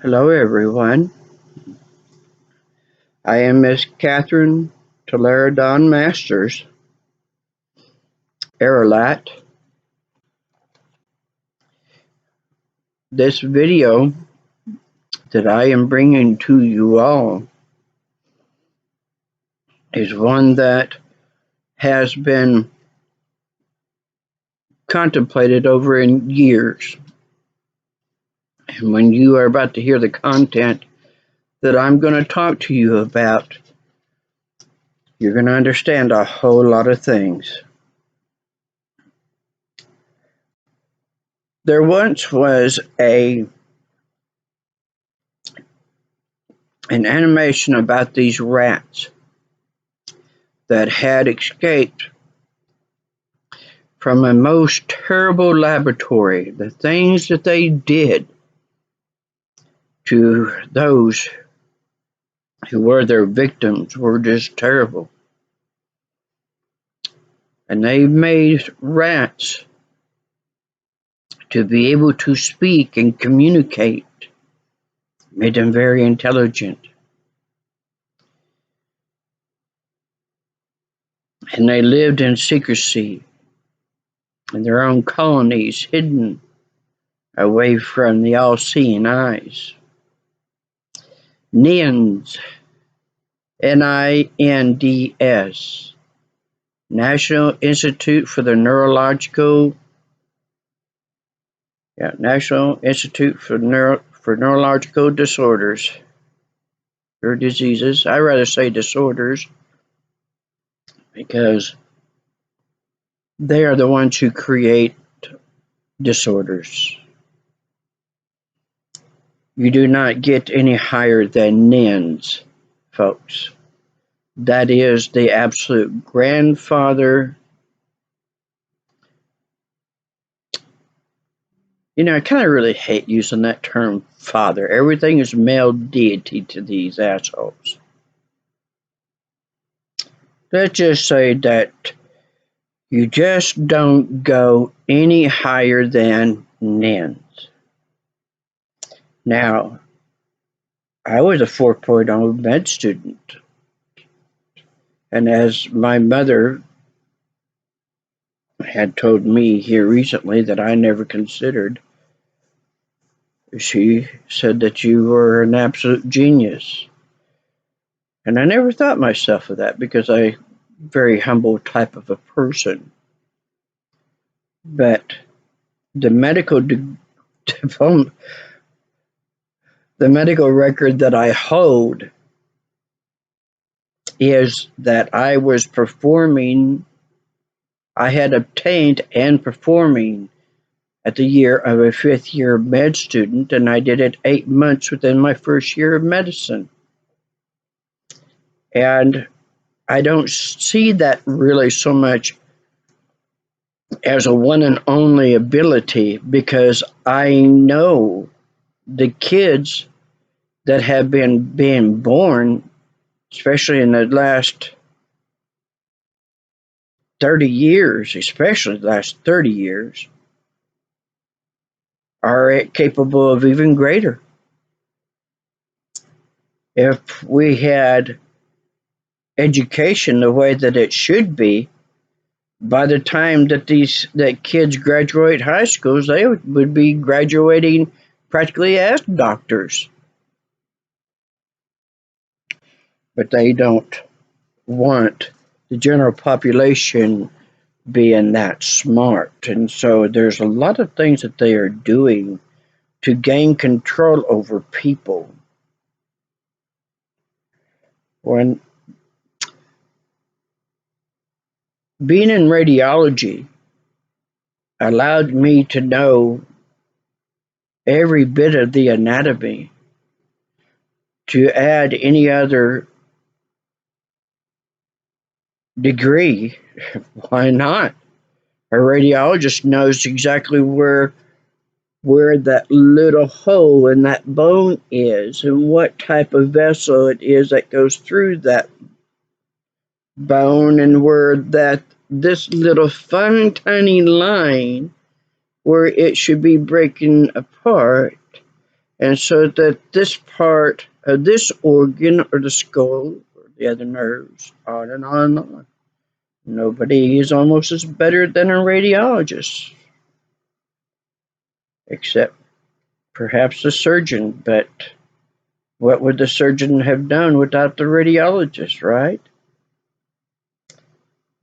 Hello, everyone. I am Miss Catherine Toleradon Masters, Aralat. This video that I am bringing to you all is one that has been contemplated over in years. And when you are about to hear the content that I'm going to talk to you about, you're going to understand a whole lot of things. There once was an animation about these rats that had escaped from a most terrible laboratory. The things that they did to those who were their victims were just terrible. And they made rats to be able to speak and communicate, made them very intelligent. And they lived in secrecy in their own colonies, hidden away from the all-seeing eyes. Ninds, Ninds, National Institute for the Neurological, National Institute for Neurological Disorders or Diseases. I rather say disorders because they are the ones who create disorders. You do not get any higher than Ninds, folks. That is the absolute grandfather. I kind of really hate using that term father. Everything is male deity to these assholes. Let's just say that you just don't go any higher than Ninds. Now, I was a 4.0 med student. And as my mother had told me here recently that I never considered, she said that you were an absolute genius. And I never thought myself of that because I'm a very humble type of a person. But the medical record that I hold is that I had obtained and performing at the year of a 5th year med student, and I did it 8 months within my first year of medicine. And I don't see that really so much as a one and only ability, because I know the kids that have been being born, especially in the last 30 years, are capable of even greater. If we had education the way that it should be, by the time that kids graduate high schools, they would be graduating practically as doctors. But they don't want the general population being that smart. And so there's a lot of things that they are doing to gain control over people. When being in radiology allowed me to know every bit of the anatomy. To add any other degree, why not? A radiologist knows exactly where that little hole in that bone is and what type of vessel it is that goes through that bone, and where this little fine tiny line where it should be breaking apart And so that this part of this organ or the skull or the other nerves, on and on and on. Nobody is almost as better than a radiologist, except perhaps the surgeon. But what would the surgeon have done without the radiologist, right?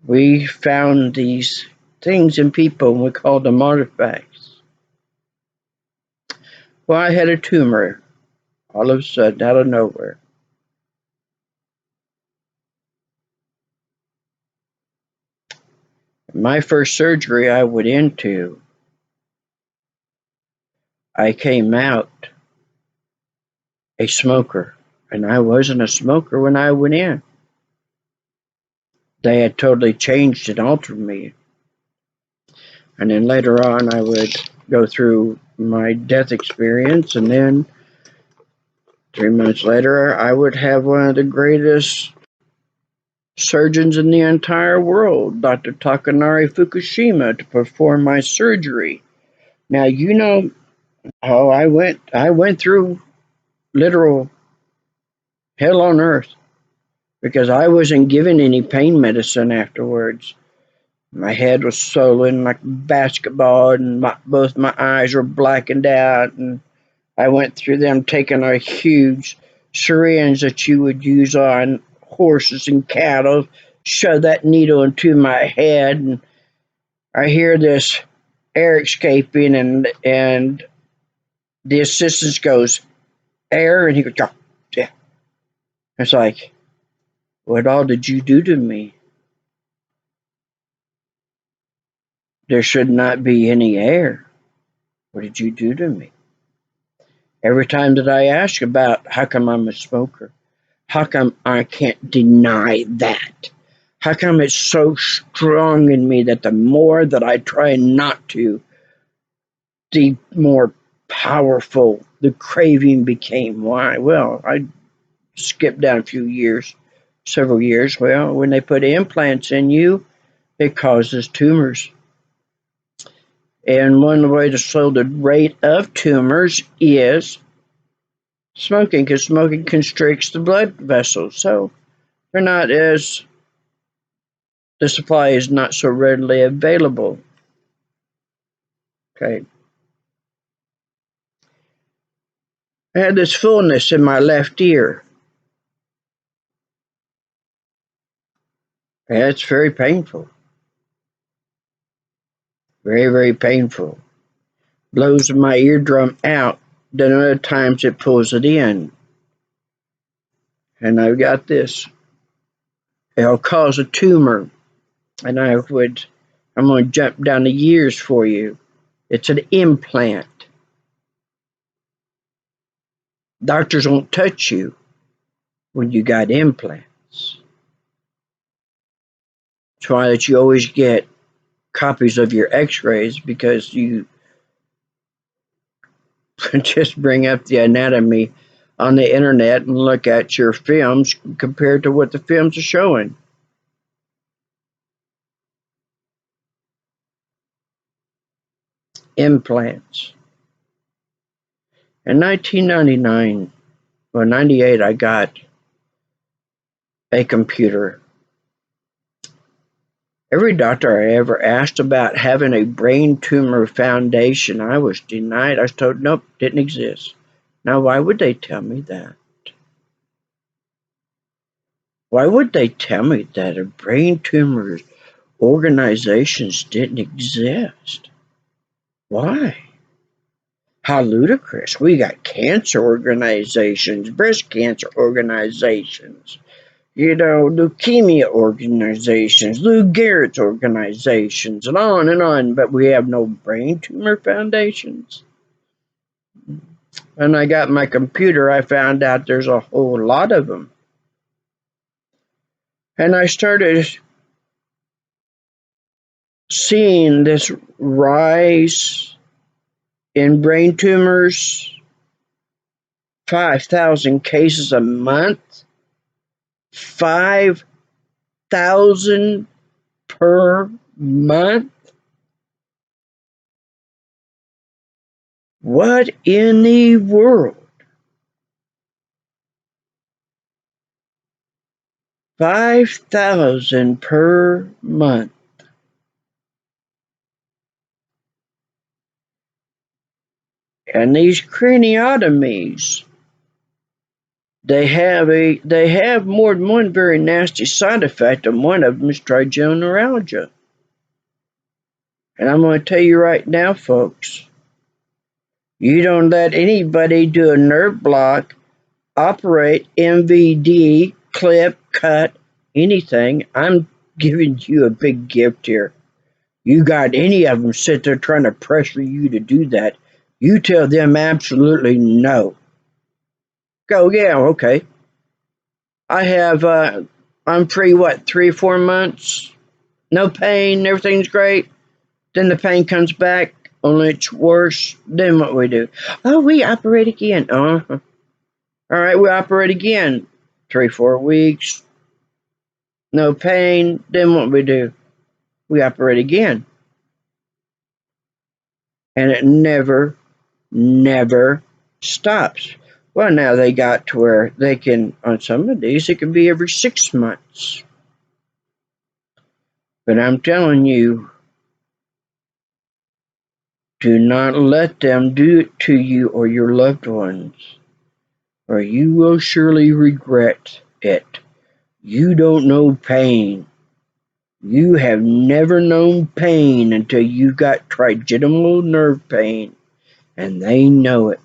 We found these things in people and we called them artifacts. Well, I had a tumor all of a sudden out of nowhere. My first surgery I went into, I came out a smoker, and I wasn't a smoker when I went in. They had totally changed and altered me. And then later on, I would go through my death experience, and then 3 months later, I would have one of the greatest surgeons in the entire world, Dr. Takanori Fukushima, to perform my surgery. Now you know how I went through literal hell on earth because I wasn't given any pain medicine afterwards. My head was swollen like a basketball, and both my eyes were blackened out. And I went through them taking a huge syringe that you would use on horses and cattle, shove that needle into my head, and I hear this air escaping, and the assistant goes, "Air," and he goes, "Yeah, yeah." It's like, what all did you do to me? There should not be any air. What did you do to me? Every time that I ask about how come I'm a smoker, how come I can't deny that? How come it's so strong in me that the more that I try not to, the more powerful the craving became? Why? Well, I skipped down a few years, several years. Well, when they put implants in you, it causes tumors. And one way to slow the rate of tumors is smoking, because smoking constricts the blood vessels. So they're not as, the supply is not so readily available. Okay. I had this fullness in my left ear. And it's very painful. Very, very painful. Blows my eardrum out. Then other times it pulls it in. And I've got this. It'll cause a tumor. And I'm going to jump down the years for you. It's an implant. Doctors won't touch you when you got implants. That's why that you always get copies of your x-rays, because you just bring up the anatomy on the internet and look at your films compared to what the films are showing. Implants. In 1999 or 98, I got a computer. Every doctor I ever asked about having a brain tumor foundation, I was denied. I was told, nope, didn't exist. Now, why would they tell me that? Why would they tell me that a brain tumor organizations didn't exist? Why? How ludicrous. We got cancer organizations, breast cancer organizations, leukemia organizations, Lou Gehrig's organizations, and on, but we have no brain tumor foundations. When I got my computer, I found out there's a whole lot of them. And I started seeing this rise in brain tumors, 5,000 cases a month, 5,000 per month. What in the world? 5,000 per month. And these craniotomies, they have more than one very nasty side effect, and one of them is trigeminal neuralgia. And I'm going to tell you right now, folks, you don't let anybody do a nerve block, operate, MVD, clip, cut, anything. I'm giving you a big gift here. You got any of them sit there trying to pressure you to do that, you tell them absolutely no. Go, yeah, okay. I have, I'm free, 3 or 4 months? No pain, everything's great. Then the pain comes back, only it's worse. Then what we do? Oh, we operate again. All right, we operate again. 3, 4 weeks. No pain. Then what we do? We operate again. And it never, never stops. Well, now they got to where they can, on some of these, it can be every 6 months. But I'm telling you, do not let them do it to you or your loved ones, or you will surely regret it. You don't know pain. You have never known pain until you got trigeminal nerve pain, and they know it.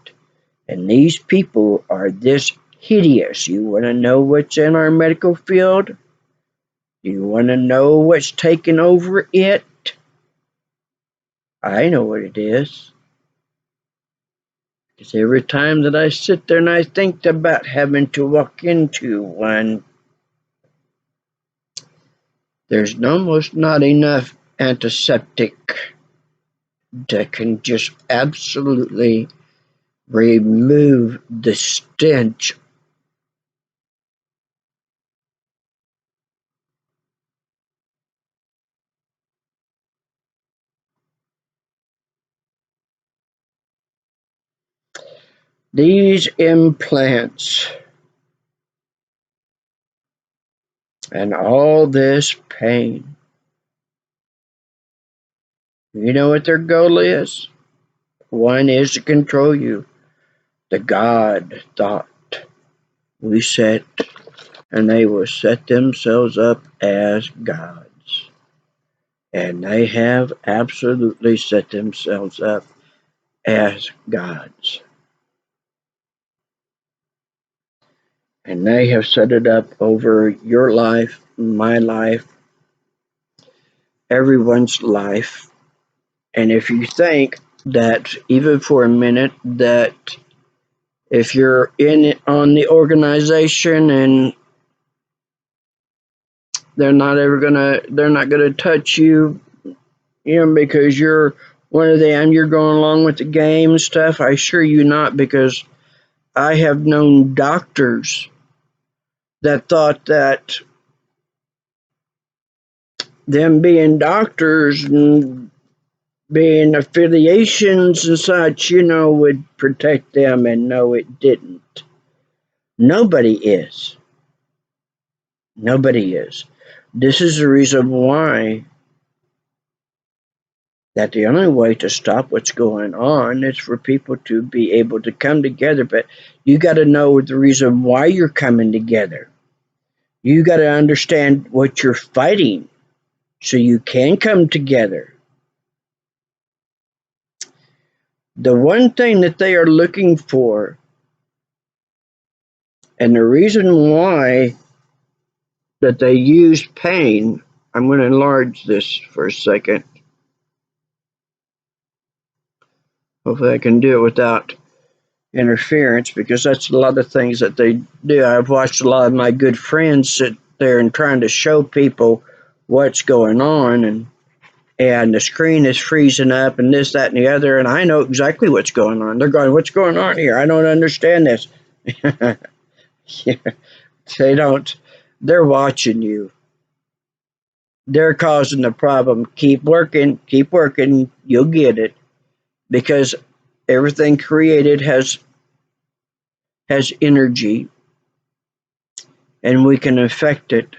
And these people are this hideous. You want to know what's in our medical field? You want to know what's taken over it? I know what it is. Because every time that I sit there and I think about having to walk into one, there's almost not enough antiseptic that can just absolutely remove the stench. These implants and all this pain, you know what their goal is? One is to control you. The God thought we set, and they will set themselves up as gods. And they have absolutely set themselves up as gods. And they have set it up over your life, my life, everyone's life. And if you think that, even for a minute, that if you're on the organization and they're not gonna touch you, because you're one of them, you're going along with the game and stuff, I assure you not, because I have known doctors that thought that them being doctors and being affiliations and such, would protect them, and no, it didn't. Nobody is. Nobody is. This is the reason why that the only way to stop what's going on is for people to be able to come together. But you got to know the reason why you're coming together. You got to understand what you're fighting so you can come together. The one thing that they are looking for, and the reason why that they use pain, I'm going to enlarge this for a second. Hopefully I can do it without interference, because that's a lot of things that they do. I've watched a lot of my good friends sit there and trying to show people what's going on, and the screen is freezing up and this, that, and the other, and I know exactly what's going on. They're going, what's going on here? I don't understand this. Yeah, they don't. They're watching you. They're causing the problem. Keep working, you'll get it. Because everything created has energy, and we can affect it.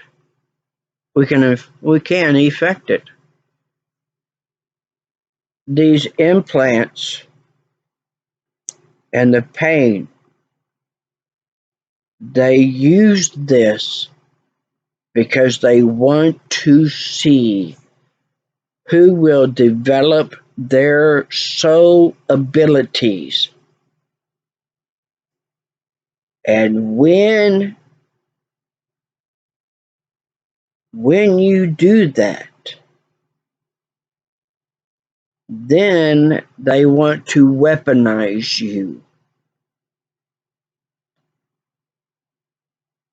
We can affect it. These implants and the pain, they use this because they want to see who will develop their soul abilities. And when you do that, then they want to weaponize you.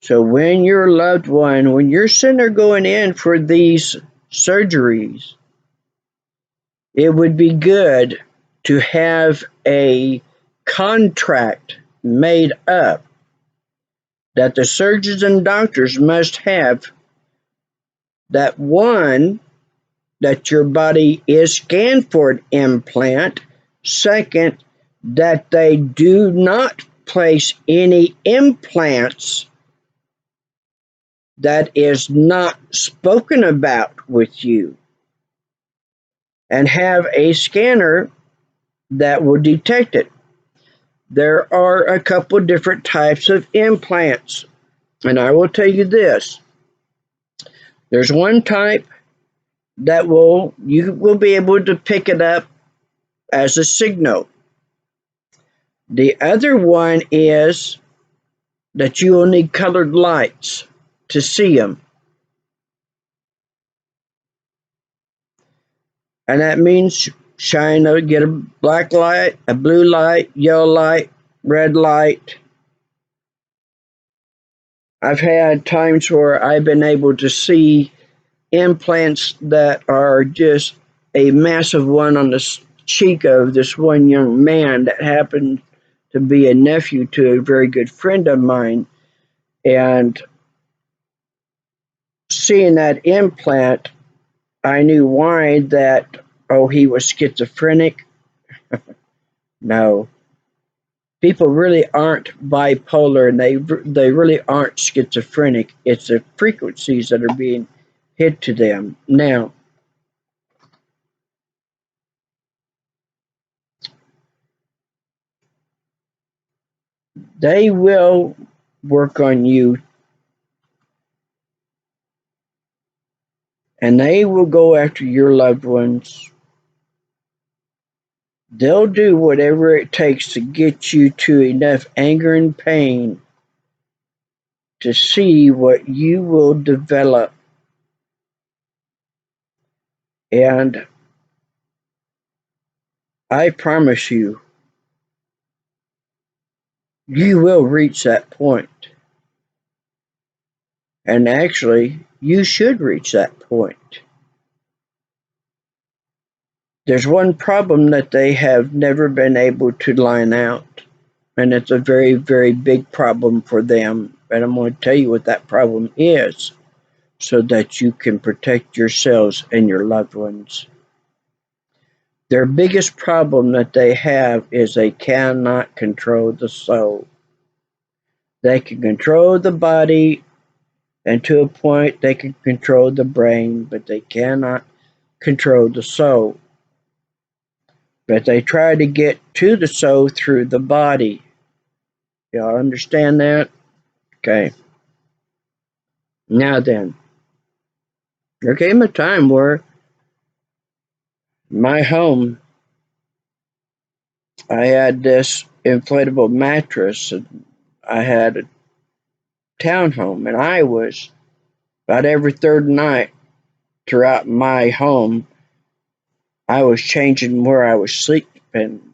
So when your loved one, when you're sitting there going in for these surgeries, it would be good to have a contract made up that the surgeons and doctors must have, that one, that your body is scanned for an implant. Second, that they do not place any implants that is not spoken about with you, and have a scanner that will detect it. There are a couple different types of implants, and I will tell you this. There's one type that you will be able to pick it up as a signal. The other one is that you will need colored lights to see them. And that means get a black light, a blue light, yellow light, red light. I've had times where I've been able to see implants that are just a massive one on the cheek of this one young man that happened to be a nephew to a very good friend of mine. And seeing that implant, I knew why that, oh, he was schizophrenic. No. People really aren't bipolar, and they really aren't schizophrenic. It's the frequencies that are being hit to them. Now, they will work on you, and they will go after your loved ones. They'll do whatever it takes to get you to enough anger and pain to see what you will develop. And I promise you, you will reach that point. And actually, you should reach that point. There's one problem that they have never been able to line out, and it's a very, very big problem for them. And I'm going to tell you what that problem is so that you can protect yourselves and your loved ones. Their biggest problem that they have is they cannot control the soul. They can control the body, and to a point they can control the brain, but they cannot control the soul. But they try to get to the soul through the body. Y'all understand that? Okay. Now then, there came a time where my home, I had this inflatable mattress, and I had a townhome, and I was about every third night throughout my home, I was changing where I was sleeping.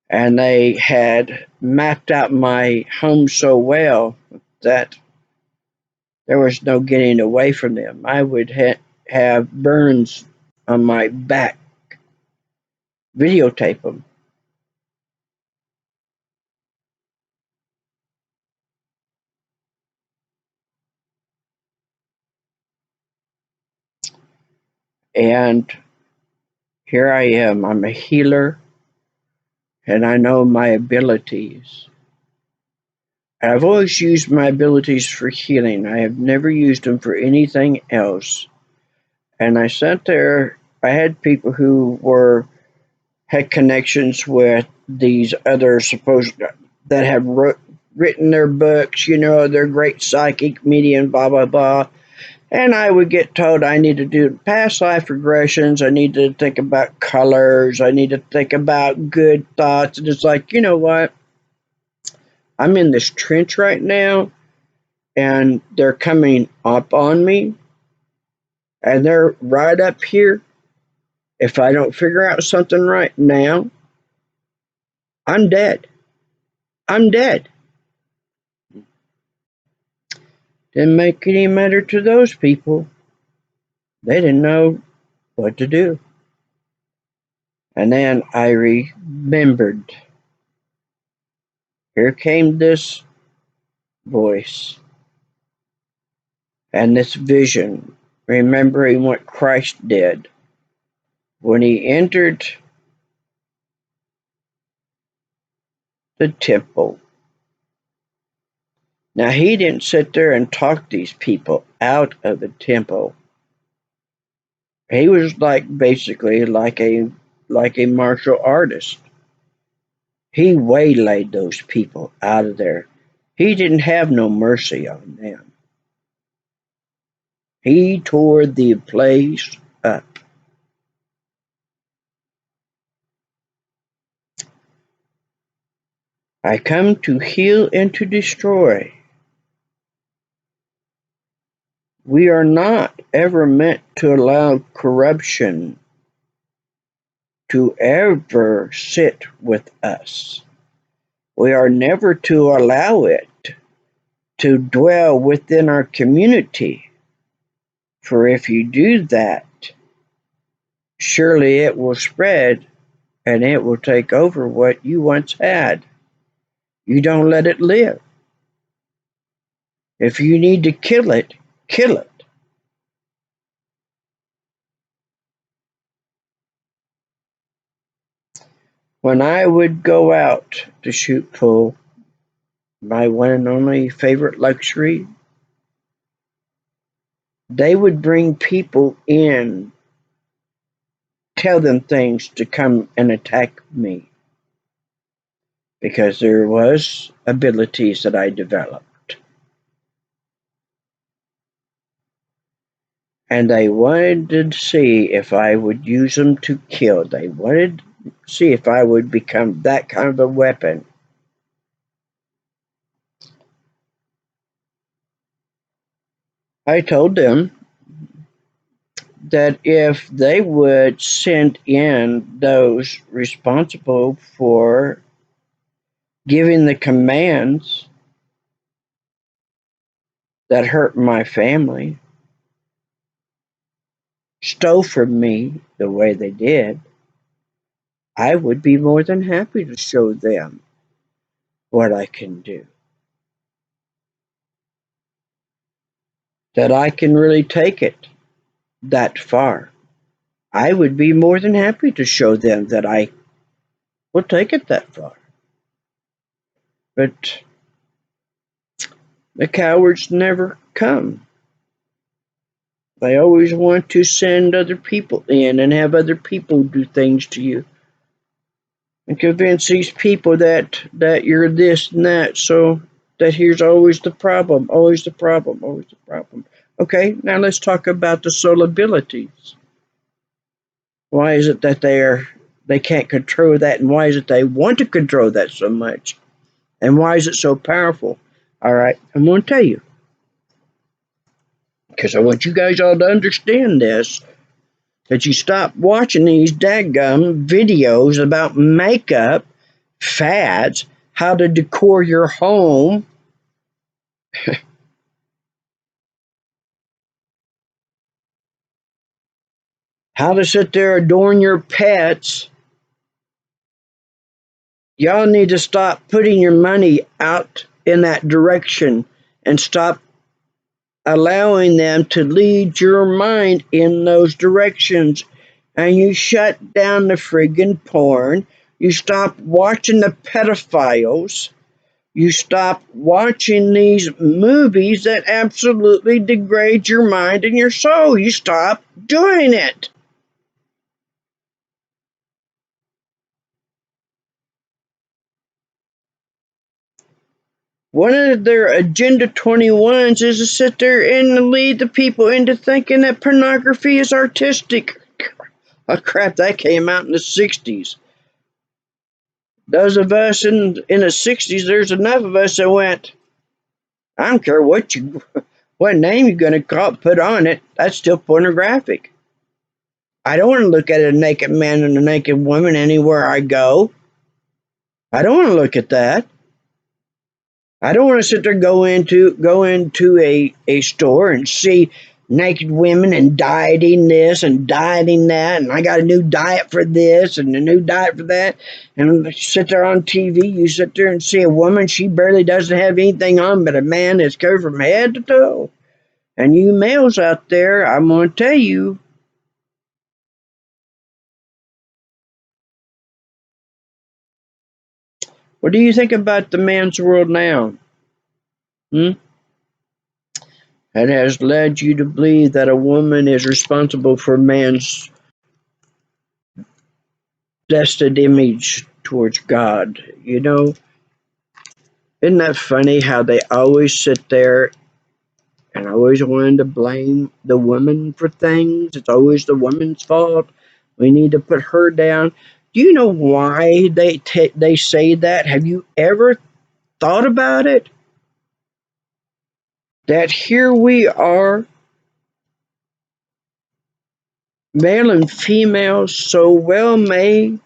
And they had mapped out my home so well that there was no getting away from them. I would have burns on my back, videotape them. And here I am. I'm a healer. and I know my abilities. I've always used my abilities for healing. I have never used them for anything else. And I sat there, I had people who had connections with these other supposed that have written their books, they're great psychic medium, blah blah blah. And I would get told I need to do past life regressions, I need to think about colors, I need to think about good thoughts. And it's like, you know what? I'm in this trench right now, and they're coming up on me, and they're right up here. If I don't figure out something right now, I'm dead. I'm dead. Didn't make any matter to those people. They didn't know what to do. And then I remembered. Here came this voice and this vision, remembering what Christ did when he entered the temple. Now, he didn't sit there and talk these people out of the temple. He was basically like a martial artist. He waylaid those people out of there. He didn't have no mercy on them. He tore the place up. I come to heal and to destroy. We are not ever meant to allow corruption to ever sit with us. We are never to allow it to dwell within our community. For if you do that, surely it will spread and it will take over what you once had. You don't let it live. If you need to kill it, kill it. When I would go out to shoot pool, my one and only favorite luxury, they would bring people in, tell them things to come and attack me because there was abilities that I developed. And they wanted to see if I would use them to kill. They wanted to see if I would become that kind of a weapon. I told them that if they would send in those responsible for giving the commands that hurt my family, stole from me the way they did, I would be more than happy to show them what I can do. That I can really take it that far. I would be more than happy to show them that I will take it that far. But the cowards never come. They always want to send other people in and have other people do things to you and convince these people that you're this and that. So that here's always the problem, always the problem, always the problem. Okay, now let's talk about the soul abilities. Why is it that they can't control that, and why is it they want to control that so much? And why is it so powerful? All right, I'm going to tell you. Because I want you guys all to understand this. That you stop watching these daggum videos about makeup, fads, how to decor your home. How to sit there adorn your pets. Y'all need to stop putting your money out in that direction and stop allowing them to lead your mind in those directions. And you shut down the friggin' porn. You stop watching the pedophiles. You stop watching these movies that absolutely degrade your mind and your soul. You stop doing it. One of their Agenda 21s is to sit there and lead the people into thinking that pornography is artistic. Oh crap, that came out in the 60s. Those of us in the 60s, there's enough of us that went, I don't care what name you're going to put on it, that's still pornographic. I don't want to look at a naked man and a naked woman anywhere I go. I don't want to look at that. I don't want to sit there go into a store and see naked women and dieting this and dieting that, and I got a new diet for this and a new diet for that, and sit there on TV. You sit there and see a woman, she barely doesn't have anything on but a man that's covered from head to toe. And you males out there, I'm going to tell you, what do you think about the man's world now? Hmm? It has led you to believe that a woman is responsible for man's destined image towards God. Isn't that funny how they always sit there and always wanting to blame the woman for things? It's always the woman's fault. We need to put her down. Do you know why they say that? Have you ever thought about it? That here we are, male and female, so well made.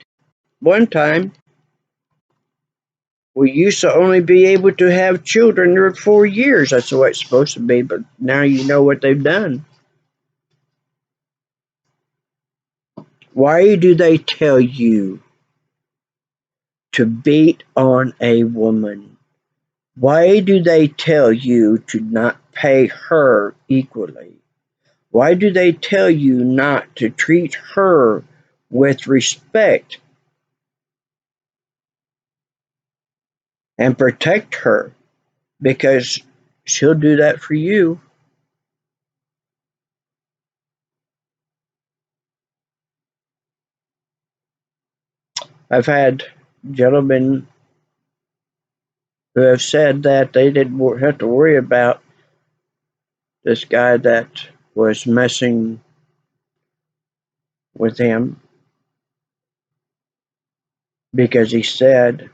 One time, we used to only be able to have children every 4 years. That's the way it's supposed to be, but now you know what they've done. Why do they tell you to beat on a woman? Why do they tell you to not pay her equally? Why do they tell you not to treat her with respect and protect her? Because she'll do that for you. I've had gentlemen who have said that they didn't have to worry about this guy that was messing with him because he said,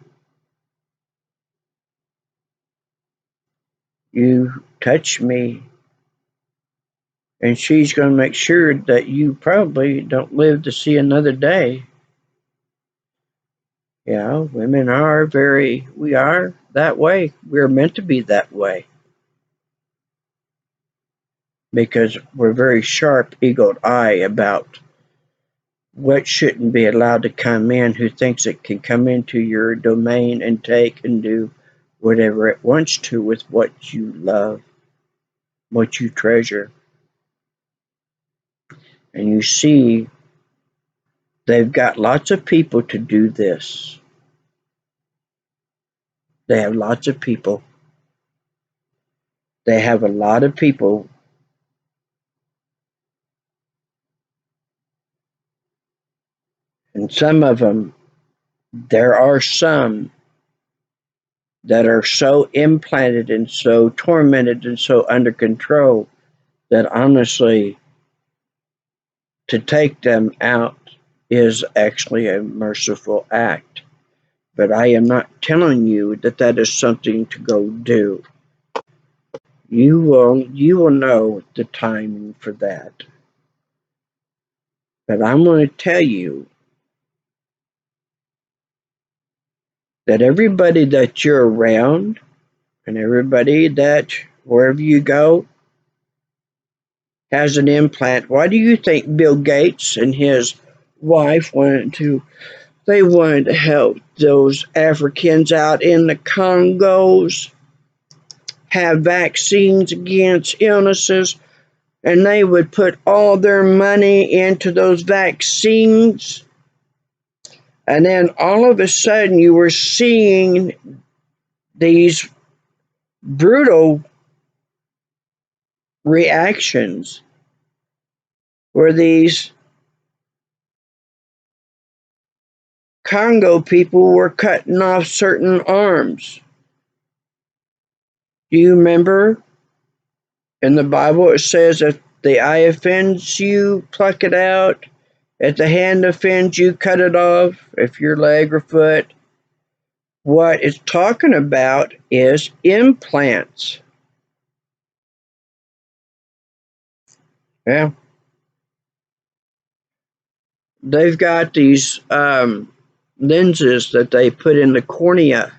you touch me, and she's going to make sure that you probably don't live to see another day. Yeah, women we are that way. We're meant to be that way because we're very sharp, eagled eye about what shouldn't be allowed to come in, who thinks it can come into your domain and take and do whatever it wants to with what you love, what you treasure. And you see, they've got lots of people to do this. They have lots of people. They have a lot of people. And some of them, there are some that are so implanted and so tormented and so under control that honestly, to take them out is actually a merciful act. But I am not telling you that that is something to go do. You will know the timing for that. But I'm going to tell you that everybody that you're around and everybody that wherever you go has an implant. Why do you think Bill Gates and his wife wanted to help those Africans out in the Congos have vaccines against illnesses, and they would put all their money into those vaccines? And then all of a sudden you were seeing these brutal reactions where these Congo people were cutting off certain arms. Do you remember in the Bible it says if the eye offends you, pluck it out. If the hand offends you, cut it off. If your leg or foot. What it's talking about is implants. Yeah. They've got these lenses that they put in the cornea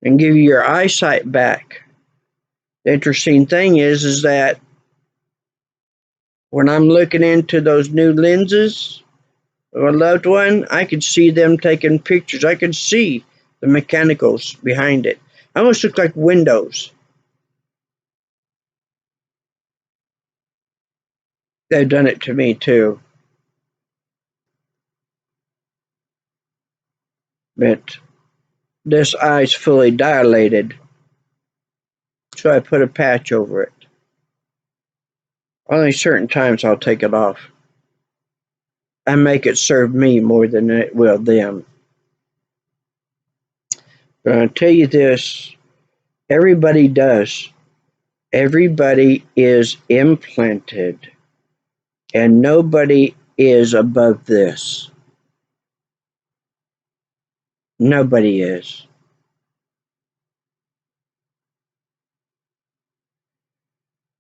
and give you your eyesight back. The interesting thing is that when I'm looking into those new lenses of a loved one, I can see them taking pictures. I can see the mechanicals behind it. Almost look like windows. They've done it to me too. But this eye's fully dilated, so I put a patch over it. Only certain times I'll take it off. I make it serve me more than it will them. But I'll tell you this, everybody does. Everybody is implanted, and nobody is above this. Nobody is.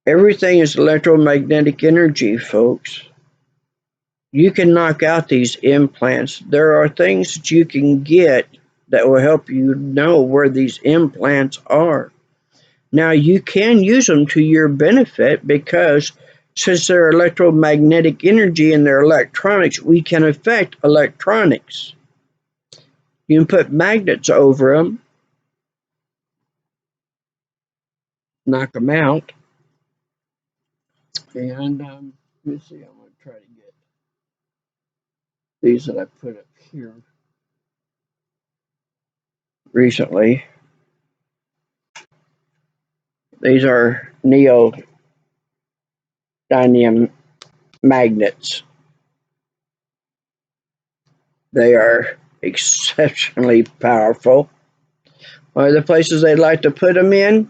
Everything is electromagnetic energy, folks. You can knock out these implants. There are things that you can get that will help you know where these implants are. Now, you can use them to your benefit because since they're electromagnetic energy and they're electronics, we can affect electronics. You can put magnets over them, knock them out, and let me see, I'm going to try to get these that I put up here recently. These are neodymium magnets. They are exceptionally powerful. One of the places they like to put them in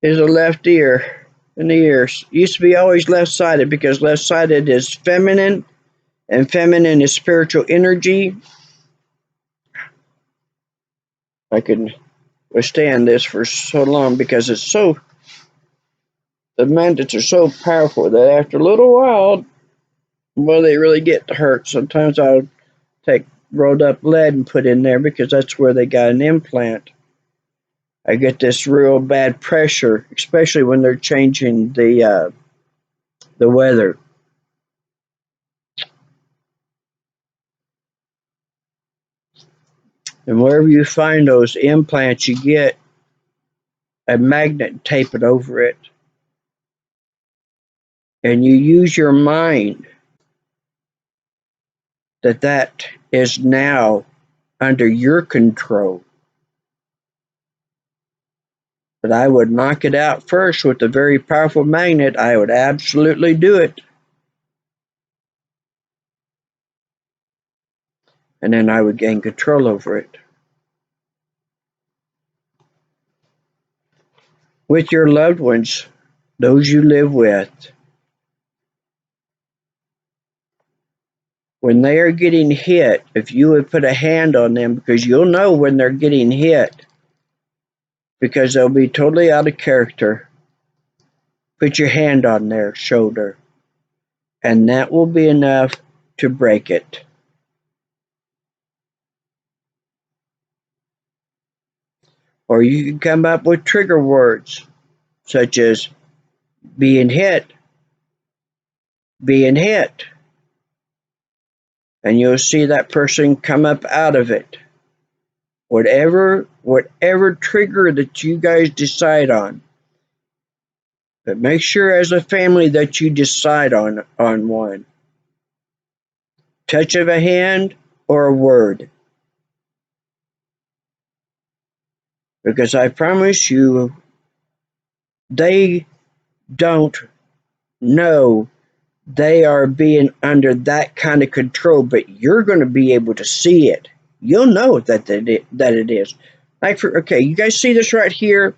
is the left ear and the ears. Used to be always left-sided because left-sided is feminine, and feminine is spiritual energy. I can withstand this for so long because it's so, the magnets are so powerful that after a little while, well, they really get to hurt. Sometimes I'll take rolled up lead and put in there because that's where they got an implant. I get this real bad pressure, especially when they're changing the weather. And wherever you find those implants, you get a magnet and tape it over it. And you use your mind that is now under your control. But I would knock it out first with a very powerful magnet. I would absolutely do it. And then I would gain control over it. With your loved ones, those you live with, when they are getting hit, if you would put a hand on them, because you'll know when they're getting hit, because they'll be totally out of character, put your hand on their shoulder, and that will be enough to break it. Or you can come up with trigger words, such as being hit, and you'll see that person come up out of it. Whatever trigger that you guys decide on. But make sure as a family that you decide on one. touch of a hand, or a word. Because I promise you, they don't know they are being under that kind of control, but you're going to be able to see it. You'll know that it is. Okay, you guys see this right here?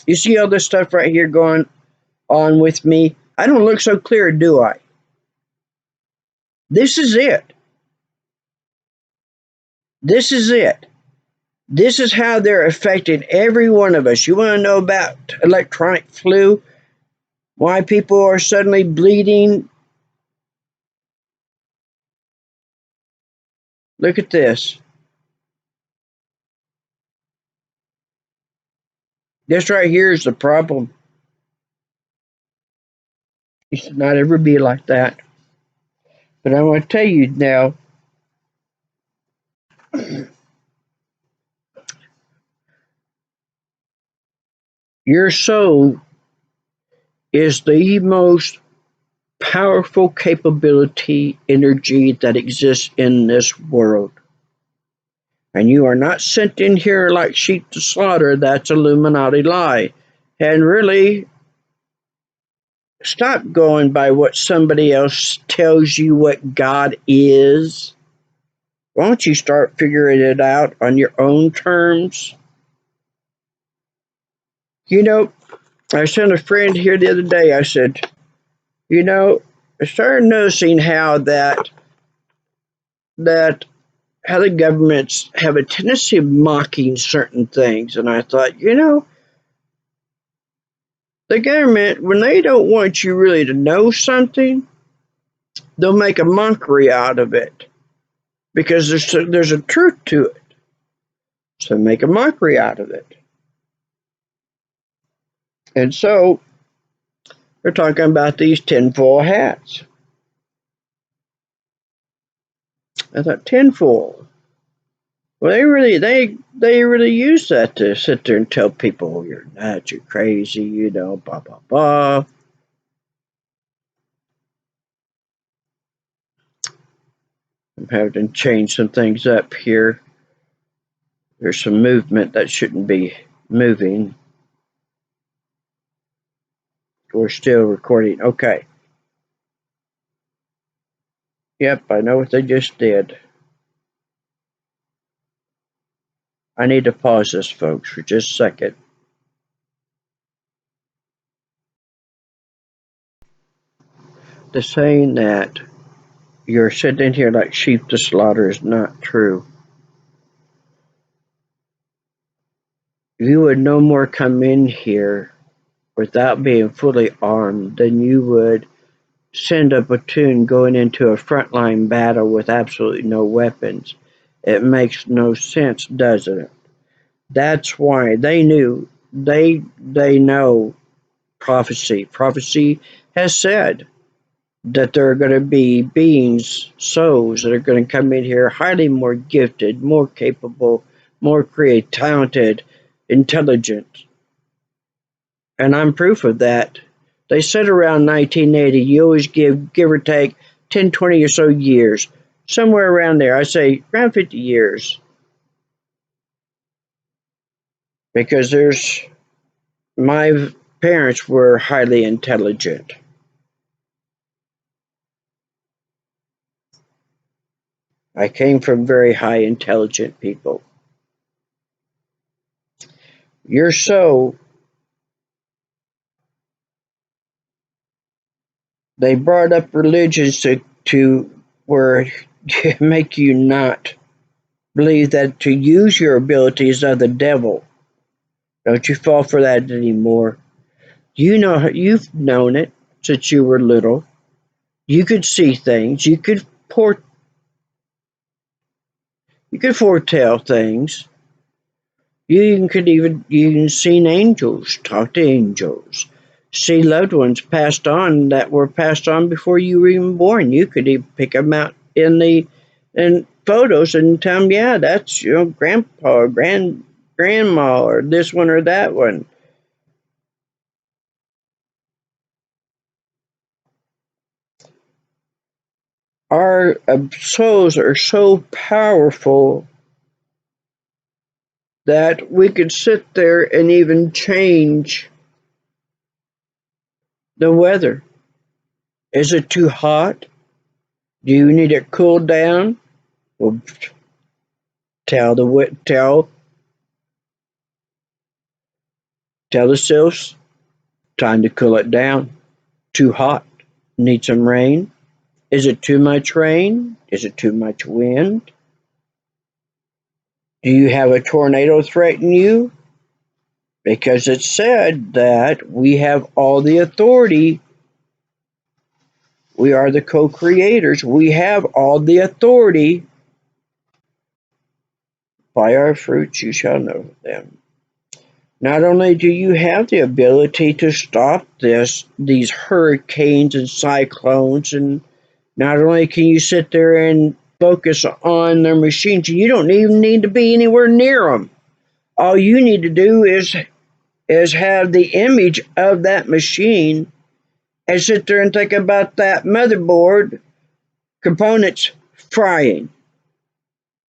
You see all this stuff right here going on with me? I don't look so clear, do I? This is it. This is it. This is how they're affecting every one of us. You want to know about electronic flu? Why people are suddenly bleeding? Look at this. This right here is the problem. It should not ever be like that. But I want to tell you now, your soul is the most powerful capability, energy that exists in this world. And you are not sent in here like sheep to slaughter. That's Illuminati lie. And really, stop going by what somebody else tells you what God is. Why don't you start figuring it out on your own terms? You know, I sent a friend here the other day. I said, I started noticing that how the governments have a tendency of mocking certain things. And I thought, the government, when they don't want you really to know something, they'll make a mockery out of it because there's a truth to it. So make a mockery out of it. And so they're talking about these tinfoil hats. I thought, tinfoil. Well, they really use that to sit there and tell people, you're nuts, you're crazy, blah blah blah. I'm having to change some things up here. There's some movement that shouldn't be moving. We're still recording. Okay. Yep, I know what they just did. I need to pause this, folks, for just a second. The saying that you're sitting here like sheep to slaughter is not true. You would no more come in here without being fully armed than you would send a platoon going into a frontline battle with absolutely no weapons. It makes no sense, does it? That's why they knew. They know prophecy. Prophecy has said that there are going to be beings, souls that are going to come in here highly more gifted, more capable, more creative, talented, intelligent. And I'm proof of that. They said around 1980, you always give or take 10, 20 or so years, somewhere around there. I say around 50 years. Because my parents were highly intelligent. I came from very high intelligent people. You're so, they brought up religions to where make you not believe that to use your abilities are the devil. Don't you fall for that anymore. You've known it since you were little. You could see things. You could foretell things. You can see angels, talk to angels, see loved ones passed on that were passed on before you were even born. You could even pick them out in photos and tell them, yeah, that's grandpa or grandma or this one or that one. our souls are so powerful that we could sit there and even change the weather. Is it too hot? Do you need it cooled down? Well, tell the cells time to cool it down. Too hot. Need some rain. Is it too much rain? Is it too much wind? Do you have a tornado threaten you? Because it's said that we have all the authority. We are the co-creators. We have all the authority. By our fruits you shall know them. Not only do you have the ability to stop these hurricanes and cyclones, and not only can you sit there and focus on their machines, you don't even need to be anywhere near them. All you need to do is have the image of that machine and sit there and think about that motherboard components frying,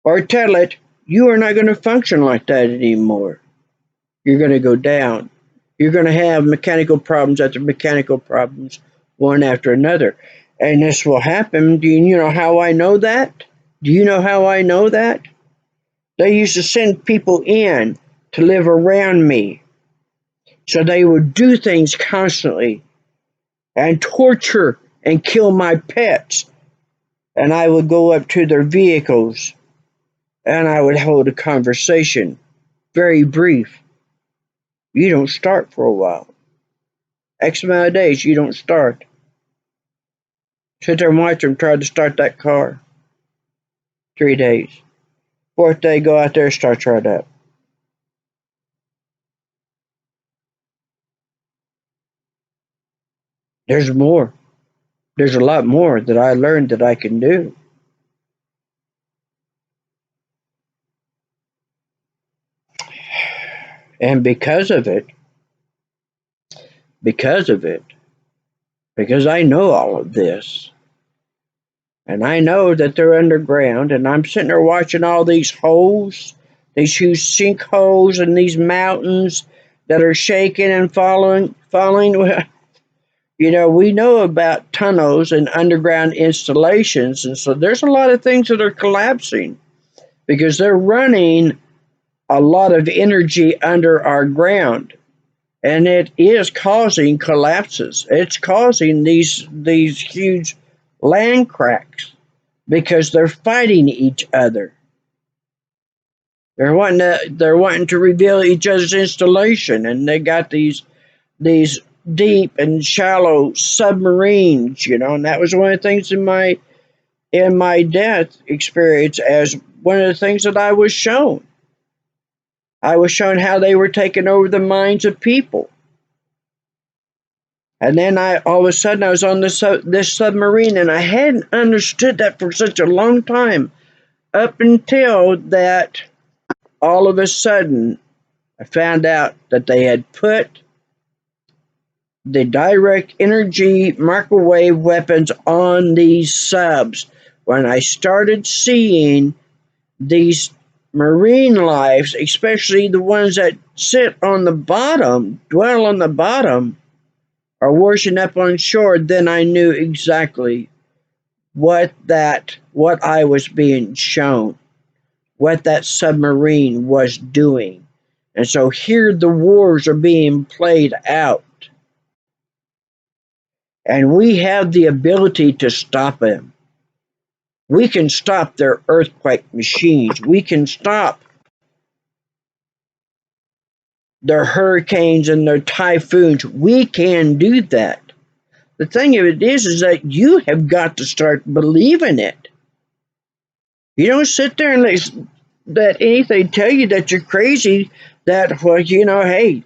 or tell it you are not going to function like that anymore. You're going to go down. You're going to have mechanical problems after mechanical problems, one after another. And this will happen. Do you know how I know that? Do you know how I know that? They used to send people in to live around me. So they would do things constantly and torture and kill my pets. And I would go up to their vehicles and I would hold a conversation, very brief. You don't start for a while. X amount of days, you don't start. Sit there and watch them try to start that car. 3 days. Fourth day, go out there, starts right up. There's more. There's a lot more that I learned that I can do. And because of it, because I know all of this, and I know that they're underground, and I'm sitting there watching all these holes, these huge sinkholes, and these mountains that are shaking and falling. You know, we know about tunnels and underground installations, and so there's a lot of things that are collapsing because they're running a lot of energy under our ground, and it is causing collapses. It's causing these huge land cracks because they're fighting each other. They're wanting to reveal each other's installation, and they got these deep and shallow submarines, and that was one of the things in my death experience as one of the things that I was shown. I was shown how they were taking over the minds of people. And then all of a sudden I was on this submarine, and I hadn't understood that for such a long time, up until that all of a sudden I found out that they had put the direct energy microwave weapons on these subs. When I started seeing these marine lives, especially the ones that sit on the bottom, dwell on the bottom, are washing up on shore, then I knew exactly what I was being shown, what that submarine was doing. And so here the wars are being played out. And we have the ability to stop them. We can stop their earthquake machines. We can stop their hurricanes and their typhoons. We can do that. The thing of it is that you have got to start believing it. You don't sit there and let anything tell you that you're crazy. That, well, hey,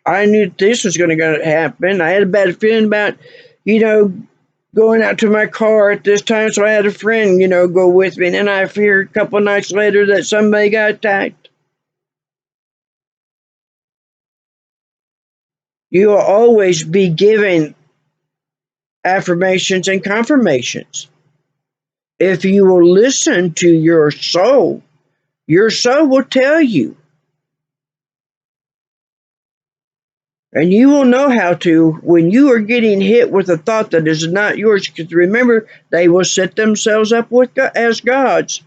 I knew this was going to happen. I had a bad feeling about, going out to my car at this time, so I had a friend, go with me. And then I hear a couple of nights later that somebody got attacked. You will always be given affirmations and confirmations. If you will listen to your soul will tell you. And you will know how to, when you are getting hit with a thought that is not yours, because remember, they will set themselves up as gods.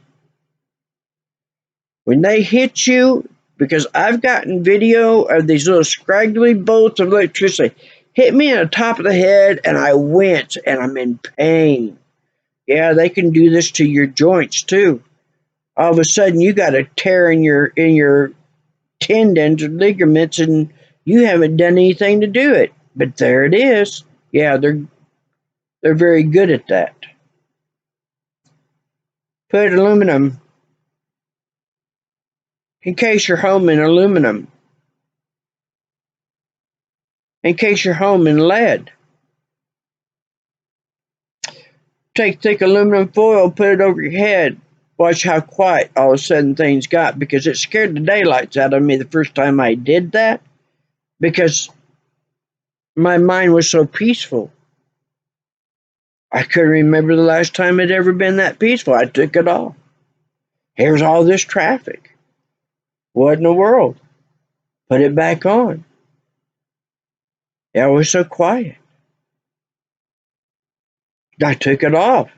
When they hit you, because I've gotten video of these little scraggly bolts of electricity, hit me in the top of the head, and I wince, and I'm in pain. Yeah, they can do this to your joints too. All of a sudden, you got a tear in your tendons or ligaments, and you haven't done anything to do it, but there it is. Yeah, they're very good at that. Put aluminum, encase your home in aluminum, encase your home in lead. Take thick aluminum foil, put it over your head. Watch how quiet all of a sudden things got, because it scared the daylights out of me the first time I did that, because my mind was so peaceful. I couldn't remember the last time it ever been that peaceful. I took it off. Here's all this traffic. What in the world? Put it back on. It was so quiet. I took it off.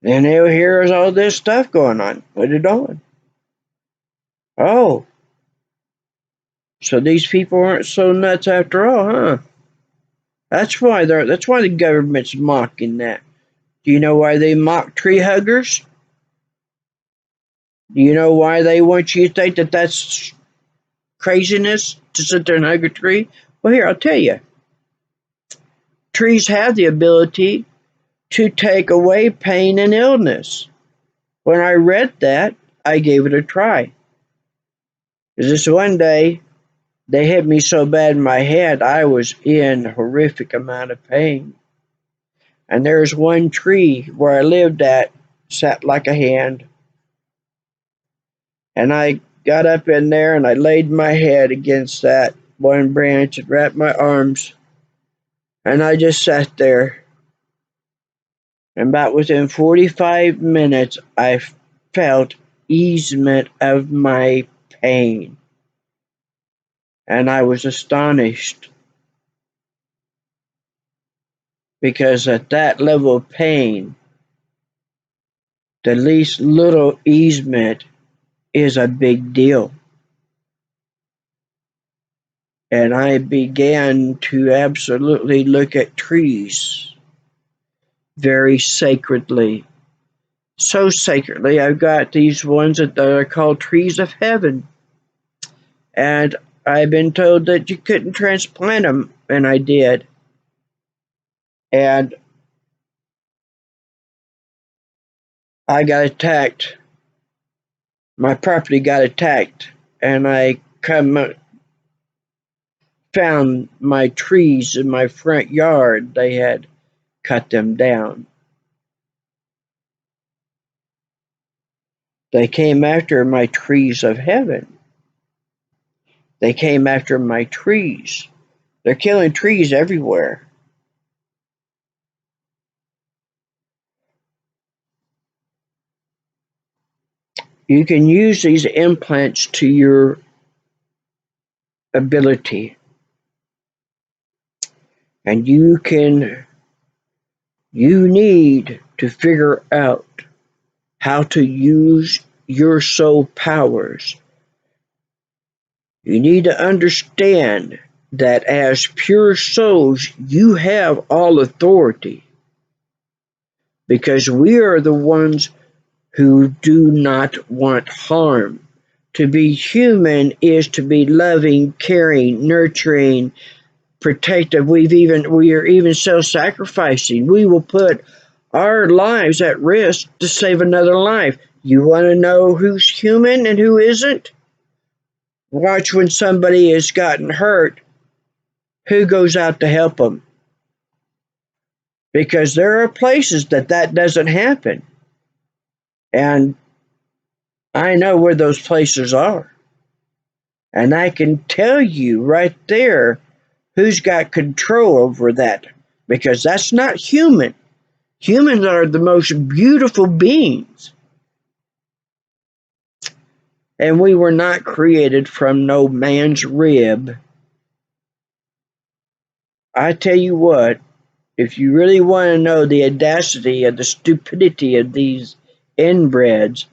Then here's all this stuff going on. Put it on. Oh, so these people aren't so nuts after all, huh? That's why the government's mocking that. Do you know why they mock tree huggers? Do you know why they want you to think that that's craziness to sit there and hug a tree? Well, here, I'll tell you. Trees have the ability to take away pain and illness. When I read that, I gave it a try. Because this one day, they hit me so bad in my head, I was in a horrific amount of pain. And there's one tree where I lived at, sat like a hand. And I got up in there and I laid my head against that one branch and wrapped my arms. And I just sat there. And about within 45 minutes, I felt easement of my pain. And I was astonished, because at that level of pain, the least little easement is a big deal. And I began to absolutely look at trees very sacredly. So sacredly, I've got these ones that are called trees of heaven. And I've been told that you couldn't transplant them, and I did. And I got attacked. My property got attacked, and I found my trees in my front yard. They had cut them down. They came after my trees of heaven. They came after my trees. They're killing trees everywhere. You can use these implants to your ability. And you need to figure out how to use your soul powers. You need to understand that as pure souls, you have all authority, because we are the ones who do not want harm. To be human is to be loving, caring, nurturing, protective. We are even self-sacrificing. We will put our lives at risk to save another life. You want to know who's human and who isn't? Watch when somebody has gotten hurt, who goes out to help them? Because there are places that doesn't happen. And I know where those places are. And I can tell you right there who's got control over that, because that's not human. Humans are the most beautiful beings. And we were not created from no man's rib. I tell you what, if you really want to know the audacity of the stupidity of these inbreds,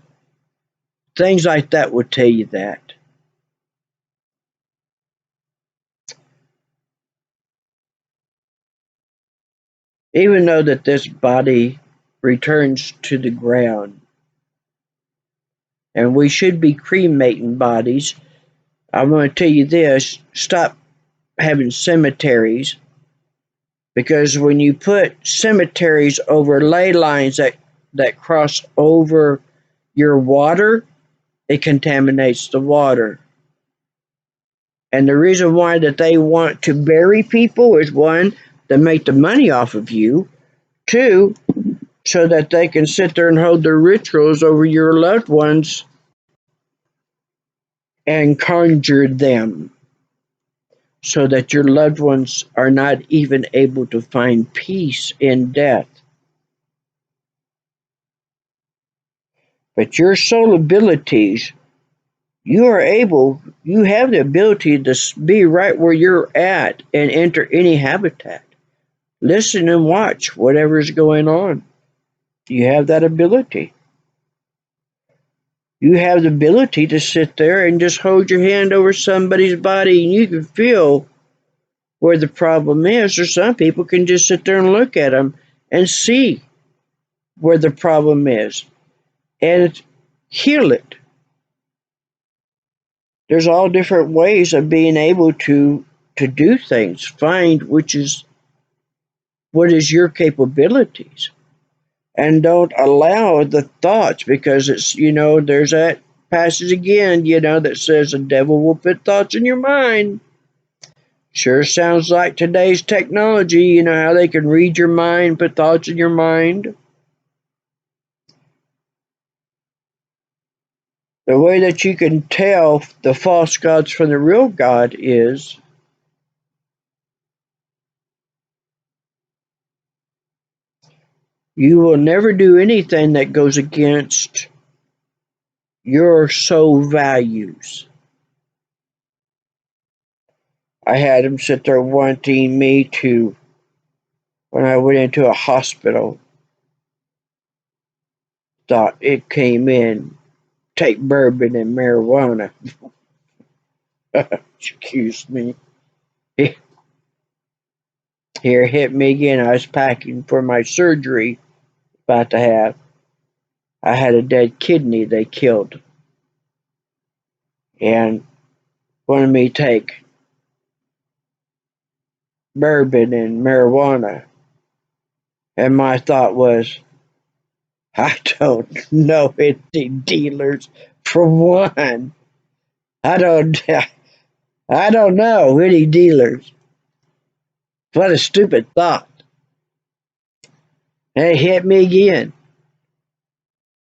things like that will tell you that. Even though that this body returns to the ground, and we should be cremating bodies, I'm going to tell you this, stop having cemeteries, because when you put cemeteries over ley lines that cross over your water, it contaminates the water. And the reason why that they want to bury people is, one, to make the money off of you, two, so that they can sit there and hold their rituals over your loved ones and conjure them, so that your loved ones are not even able to find peace in death. But your soul abilities, you have the ability to be right where you're at and enter any habitat. Listen and watch whatever's going on. You have that ability. You have the ability to sit there and just hold your hand over somebody's body and you can feel where the problem is, or some people can just sit there and look at them and see where the problem is and heal it. There's all different ways of being able to do things. Find what is your capabilities, and don't allow the thoughts, because it's, there's that passage again, that says the devil will put thoughts in your mind. Sure sounds like today's technology, how they can read your mind, put thoughts in your mind. The way that you can tell the false gods from the real God is you will never do anything that goes against your soul values. I had him sit there wanting me to, when I went into a hospital, thought it came in, take bourbon and marijuana. Excuse me. Here hit me again. I was packing for my surgery about to have. I had a dead kidney they killed. And wanted me to take bourbon and marijuana. And my thought was, I don't know any dealers, for one. I don't know any dealers. What a stupid thought. And it hit me again.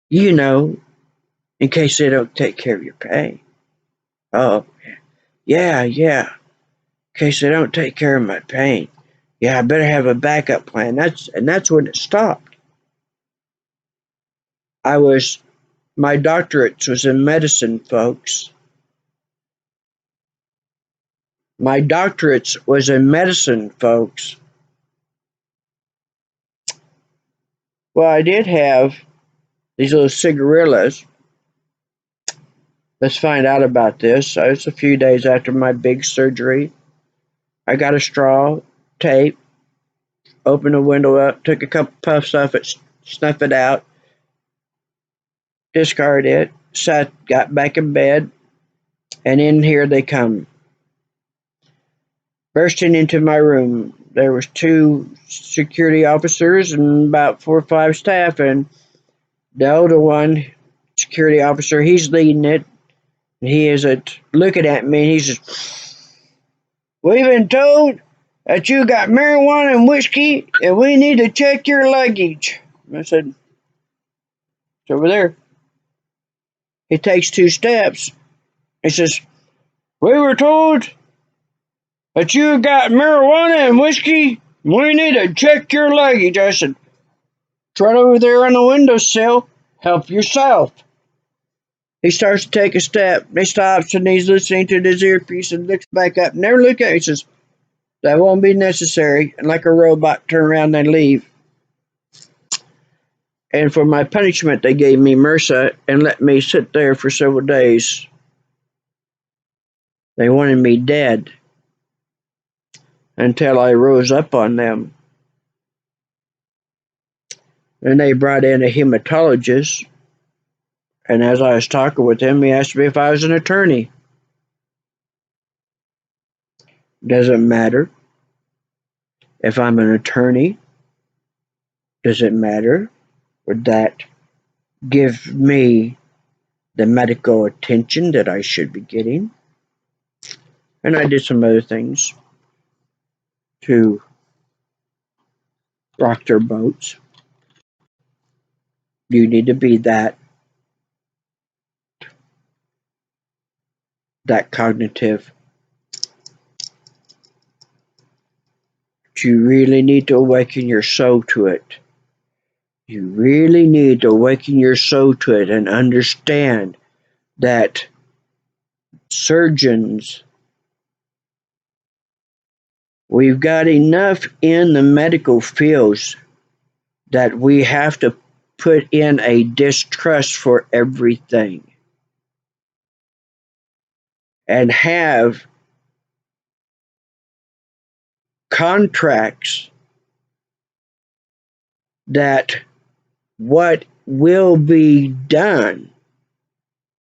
In case they don't take care of your pain. Oh, yeah. In case they don't take care of my pain. Yeah, I better have a backup plan. That's when it stopped. My doctorate was in medicine, folks. My doctorate was in medicine, folks. Well, I did have these little cigarillas. Let's find out about this. It was a few days after my big surgery. I got a straw, tape, opened the window up, took a couple puffs off it, snuffed it out, discarded it, got back in bed, and in here they come. Bursting into my room. There was 2 security officers and about 4 or 5 staff, and the older one, security officer, he's leading it. He isn't looking at me, and he says, "We've been told that you got marijuana and whiskey, and we need to check your luggage." I said, "It's over there." He takes 2 steps. He says, "We were told that you got marijuana and whiskey. We need to check your luggage." I said, It's right over there on the windowsill. Help yourself. He starts to take a step. He stops and he's listening to his earpiece and looks back up. Never look at it. He says, that won't be necessary. And like a robot, turn around and leave. And for my punishment, they gave me MRSA and let me sit there for several days. They wanted me dead until I rose up on them. And they brought in a hematologist. And as I was talking with him, he asked me if I was an attorney. Doesn't matter if I'm an attorney. Does it matter? Would that give me the medical attention that I should be getting? And I did some other things to rock their boats. You need to be that cognitive. You really need to awaken your soul to it. You really need to awaken your soul to it and understand that surgeons, we've got enough in the medical fields that we have to put in a distrust for everything and have contracts that what will be done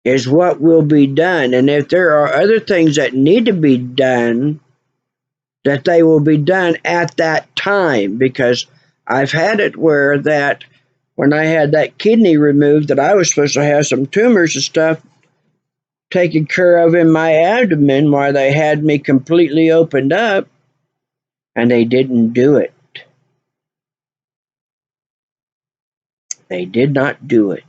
is what will be done. And if there are other things that need to be done, that they will be done at that time. Because I've had it where that when I had that kidney removed, that I was supposed to have some tumors and stuff taken care of in my abdomen while they had me completely opened up, and they didn't do it. They did not do it.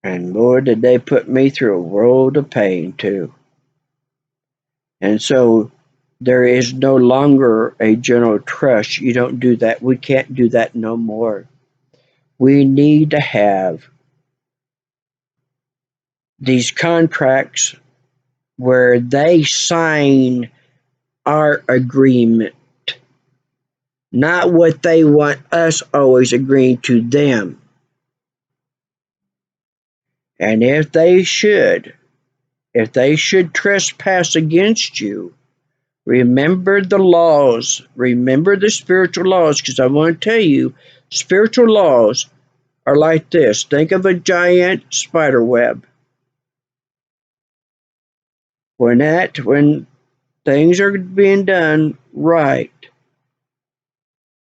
And Lord, did they put me through a world of pain too. And so there is no longer a general trust. You don't do that. We can't do that no more. We need to have these contracts where they sign our agreement, not what they want us always agreeing to them. And if they should trespass against you, remember the laws, remember the spiritual laws, because I want to tell you, spiritual laws are like this. Think of a giant spider web. When things are being done right,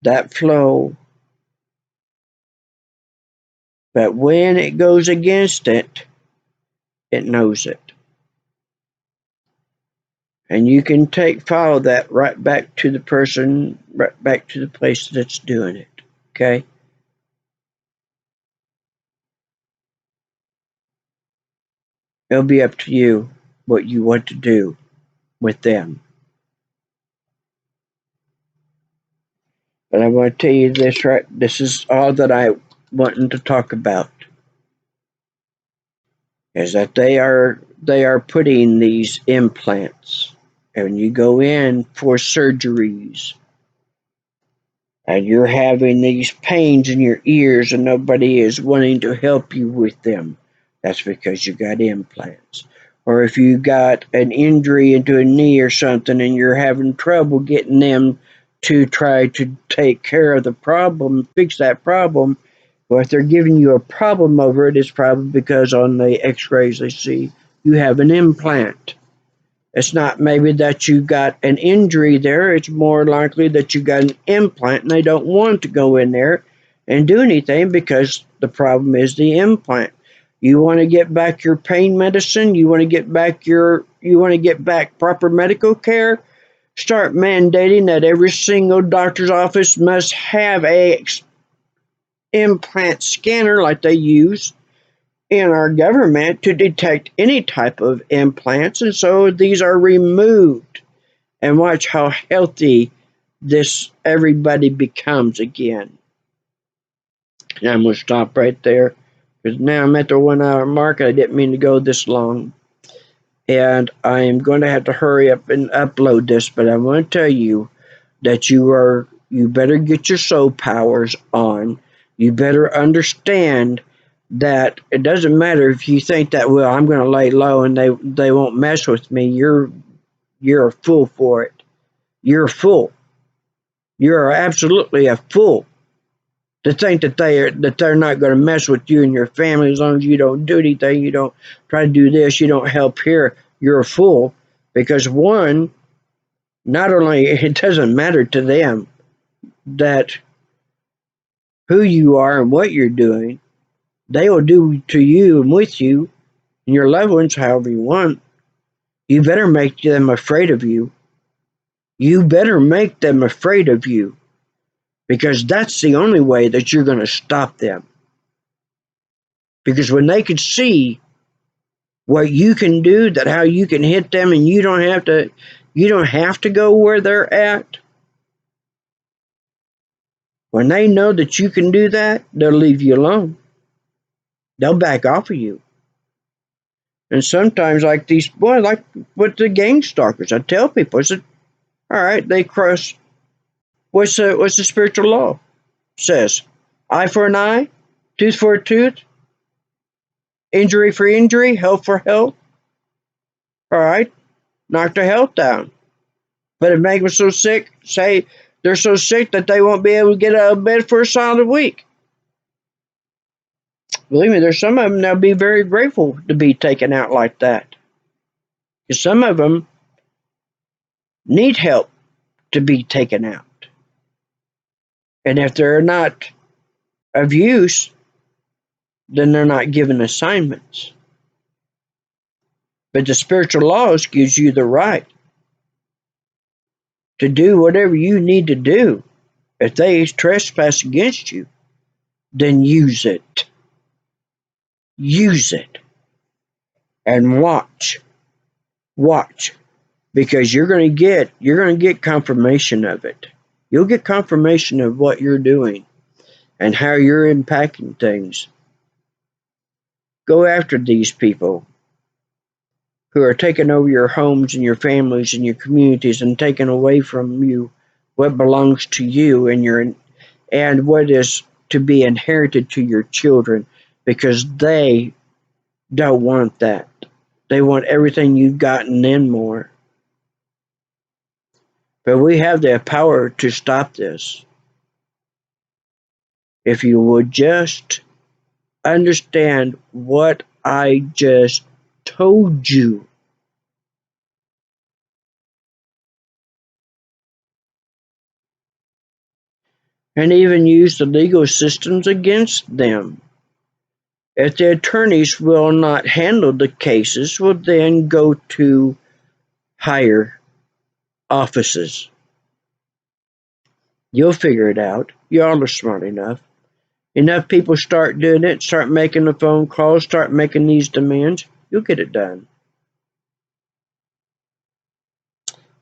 that flow. But when it goes against it, it knows it. And you can follow that right back to the person, right back to the place that's doing it. Okay? It'll be up to you what you want to do with them. But I want to tell you this, right? This is all that I wanted to talk about. Is that they are putting these implants, and you go in for surgeries, and you're having these pains in your ears, and nobody is wanting to help you with them. That's because you got implants. Or if you got an injury into a knee or something, and you're having trouble getting them to try to take care of the problem, fix that problem, well, if they're giving you a problem over it, it's probably because on the x-rays they see you have an implant. It's not maybe that you got an injury there. It's more likely that you got an implant and they don't want to go in there and do anything because the problem is the implant. You want to get back your pain medicine? You want to get back proper medical care? Start mandating that every single doctor's office must have a implant scanner like they use in our government to detect any type of implants, and so these are removed. and watch how healthy this everybody becomes again. And I'm going to stop right there because now I'm at the 1 hour mark. I didn't mean to go this long. And I am going to have to hurry up and upload this, but I want to tell you that you better get your soul powers on. You better understand that it doesn't matter if you think that, well, I'm going to lay low and they won't mess with me. You're a fool for it. You're a fool. You're absolutely a fool to think that they're not going to mess with you and your family as long as you don't do anything, you don't try to do this, you don't help here. You're a fool because one, not only it doesn't matter to them that who you are and what you're doing, they will do to you and with you and your loved ones however you want. You better make them afraid of you. You better make them afraid of you because that's the only way that you're going to stop them. Because when they can see what you can do, that how you can hit them and you don't have to go where they're at. When they know that you can do that, they'll leave you alone. They'll back off of you. And sometimes like with the gang stalkers, I tell people, I said, all right, they cross what's the spiritual law says? Eye for an eye, tooth for a tooth, injury for injury, health for health. All right, knock their health down. But it makes them so sick, say they're so sick that they won't be able to get out of bed for a solid week. Believe me, there's some of them that'll be very grateful to be taken out like that. Because some of them need help to be taken out. And if they're not of use, then they're not given assignments. But the spiritual laws gives you the right to do whatever you need to do. If they trespass against you, then use it. Use it. And watch. Watch. Because you're going to get confirmation of it. You'll get confirmation of what you're doing and how you're impacting things. Go after these people who are taking over your homes and your families and your communities and taking away from you what belongs to you and what is to be inherited to your children, because they don't want that. They want everything you've got and then more. But we have the power to stop this. If you would just understand what I just told you. And even use the legal systems against them. If the attorneys will not handle the cases, will then go to higher offices. You'll figure it out. Y'all are smart enough. Enough people start doing it, start making the phone calls, start making these demands, you'll get it done.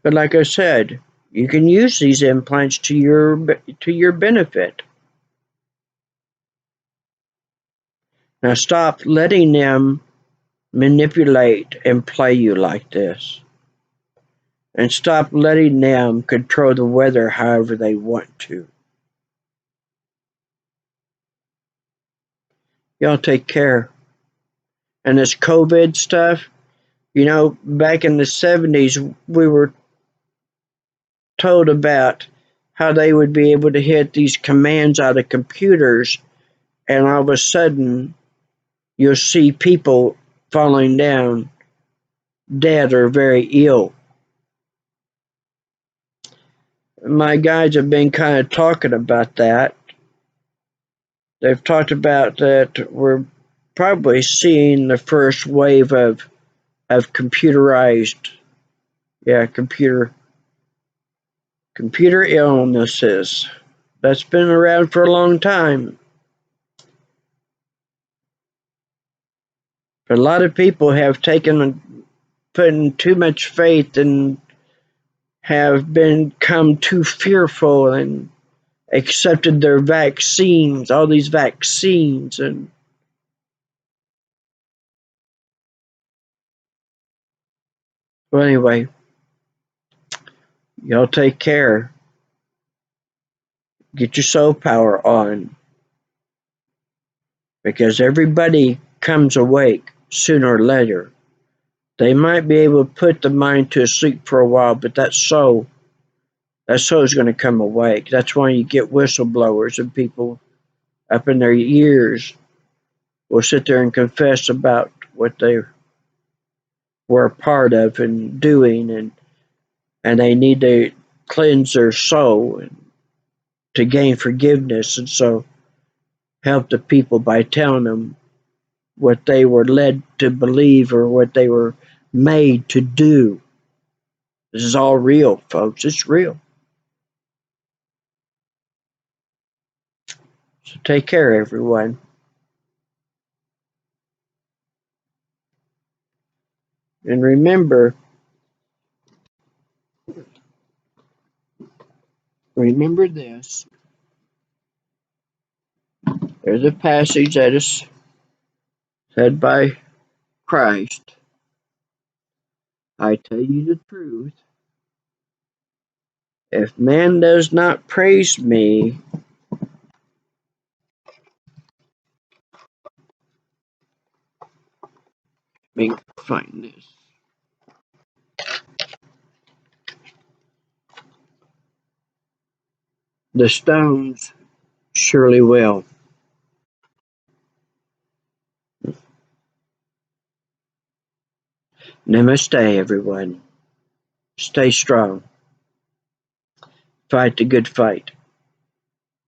But like I said, you can use these implants to your benefit. Now stop letting them manipulate and play you like this. And stop letting them control the weather however they want to. Y'all take care. And this COVID stuff, back in the 70s, we were told about how they would be able to hit these commands out of computers, and all of a sudden, you'll see people falling down dead or very ill. My guys have been kind of talking about that. They've talked about that we're probably seeing the first wave of computerized, computer illnesses. That's been around for a long time. But a lot of people have putting too much faith in have become too fearful and accepted their vaccines, all these vaccines. And well, anyway, y'all take care. Get your soul power on, because everybody comes awake sooner or later. They might be able to put the mind to sleep for a while, but that soul is going to come awake. That's why you get whistleblowers and people up in their years will sit there and confess about what they were a part of and doing, and they need to cleanse their soul and to gain forgiveness, and so help the people by telling them what they were led to believe or what they were made to do. This is all real, folks. It's real. So take care, everyone. And remember this. There's a passage that is said by Christ. I tell you the truth. If man does not praise me, let me find this. The stones surely will. Namaste, everyone. Stay strong. Fight the good fight.